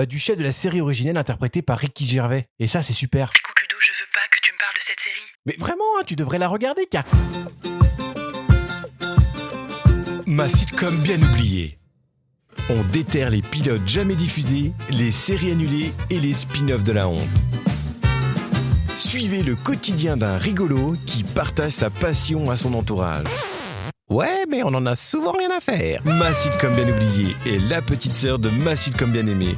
du chef de la série originelle interprété par Ricky Gervais. Et ça, c'est super. Écoute Ludo, je veux pas que tu me parles de cette série. Mais vraiment, hein, tu devrais la regarder car... Ma sitcom bien oubliée. On déterre les pilotes jamais diffusés, les séries annulées et les spin-offs de la honte. Suivez le quotidien d'un rigolo qui partage sa passion à son entourage. Ouais, mais on en a souvent rien à faire. Ma sitcom bien oubliée est la petite sœur de Ma sitcom bien aimée.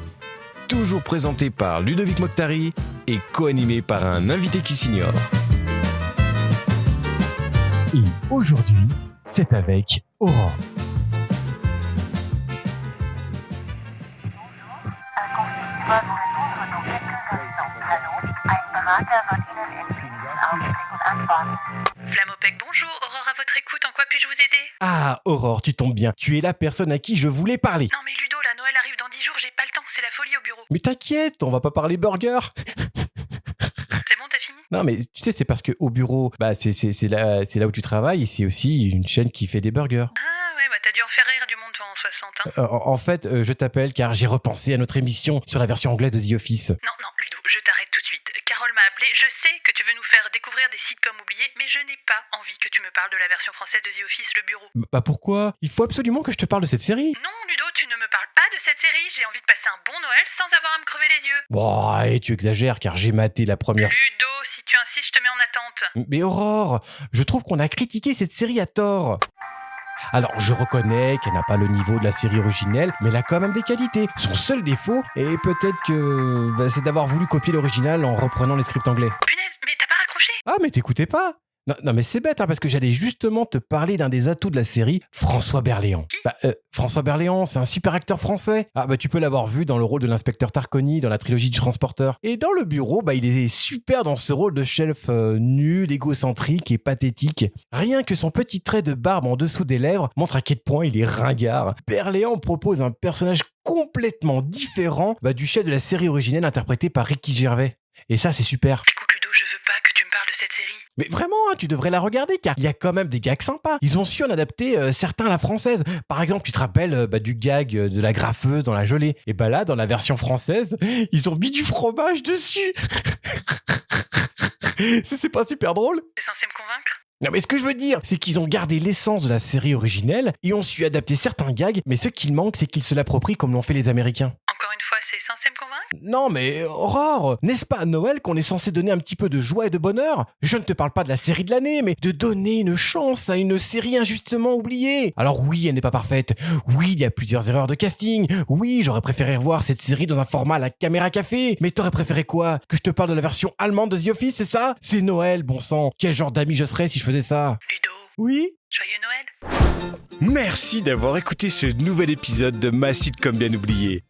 Toujours présentée par Ludovic Moctari et co-animée par un invité qui s'ignore. Et aujourd'hui, c'est avec Aurore. Flamopec, bonjour, Aurore à votre écoute, en quoi puis-je vous aider? Ah, Aurore, tu tombes bien. Tu es la personne à qui je voulais parler. Non mais Ludo, la Noël arrive dans 10 jours, j'ai pas le temps, c'est la folie au bureau. Mais t'inquiète, on va pas parler burger. C'est bon, t'as fini? Non, mais tu sais, c'est parce que au bureau, c'est là où tu travailles et c'est aussi une chaîne qui fait des burgers. Ah ouais, bah t'as dû en faire rire du monde toi en 60, hein. En fait, je t'appelle car j'ai repensé à notre émission sur la version anglaise de The Office. Non, Ludo, je t'arrête tout de suite. Carole m'a appelé, je sais que tu veux nous faire découvrir des sitcoms oubliés, mais je n'ai pas envie que tu me parles de la version française de The Office, le bureau. Bah pourquoi? Il faut absolument que je te parle de cette série. Non, Ludo, tu ne me parles pas de cette série, j'ai envie de passer un bon Noël sans avoir à me crever les yeux. Bon, et tu exagères car j'ai maté la première... Ludo, si tu insistes, je te mets en attente. Mais Aurore, je trouve qu'on a critiqué cette série à tort. Alors, je reconnais qu'elle n'a pas le niveau de la série originelle, mais elle a quand même des qualités. Son seul défaut, et peut-être que c'est d'avoir voulu copier l'original en reprenant les scripts anglais. Punaise, mais t'as pas raccroché? Ah, mais t'écoutais pas? Non, mais c'est bête, hein, parce que j'allais justement te parler d'un des atouts de la série, François Berléand. François Berléand, c'est un super acteur français. Ah, tu peux l'avoir vu dans le rôle de l'inspecteur Tarconi dans la trilogie du Transporteur. Et dans le bureau, il est super dans ce rôle de chef nul, égocentrique et pathétique. Rien que son petit trait de barbe en dessous des lèvres montre à quel point il est ringard. Berléand propose un personnage complètement différent du chef de la série originelle interprété par Ricky Gervais. Et ça, c'est super. Écoute Ludo, je veux pas que tu me parles de cette série. Mais vraiment, hein, tu devrais la regarder car il y a quand même des gags sympas. Ils ont su en adapter certains à la française. Par exemple, tu te rappelles du gag de la graffeuse dans la gelée. Et là, dans la version française, ils ont mis du fromage dessus. C'est pas super drôle? T'es censé me convaincre? Non, mais ce que je veux dire, c'est qu'ils ont gardé l'essence de la série originelle et ont su adapter certains gags, mais ce qu'il manque, c'est qu'ils se l'approprient comme l'ont fait les Américains. Encore une fois, c'est censé me convaincre? Non mais Aurore, n'est-ce pas à Noël qu'on est censé donner un petit peu de joie et de bonheur? Je ne te parle pas de la série de l'année, mais de donner une chance à une série injustement oubliée. Alors oui, elle n'est pas parfaite. Oui, il y a plusieurs erreurs de casting. Oui, j'aurais préféré revoir cette série dans un format à la caméra café. Mais t'aurais préféré quoi? Que je te parle de la version allemande de The Office, c'est ça? C'est Noël, bon sang. Quel genre d'ami je serais si je faisais ça? Ludo, Oui? joyeux Noël. Merci d'avoir écouté ce nouvel épisode de Ma sitcom bien oubliée.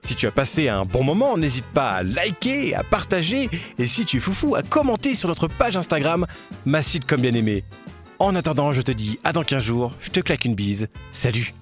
Si tu as passé un bon moment, n'hésite pas à liker, à partager et si tu es foufou, à commenter sur notre page Instagram Ma sitcom bien aimée. En attendant, je te dis à dans 15 jours, je te claque une bise. Salut!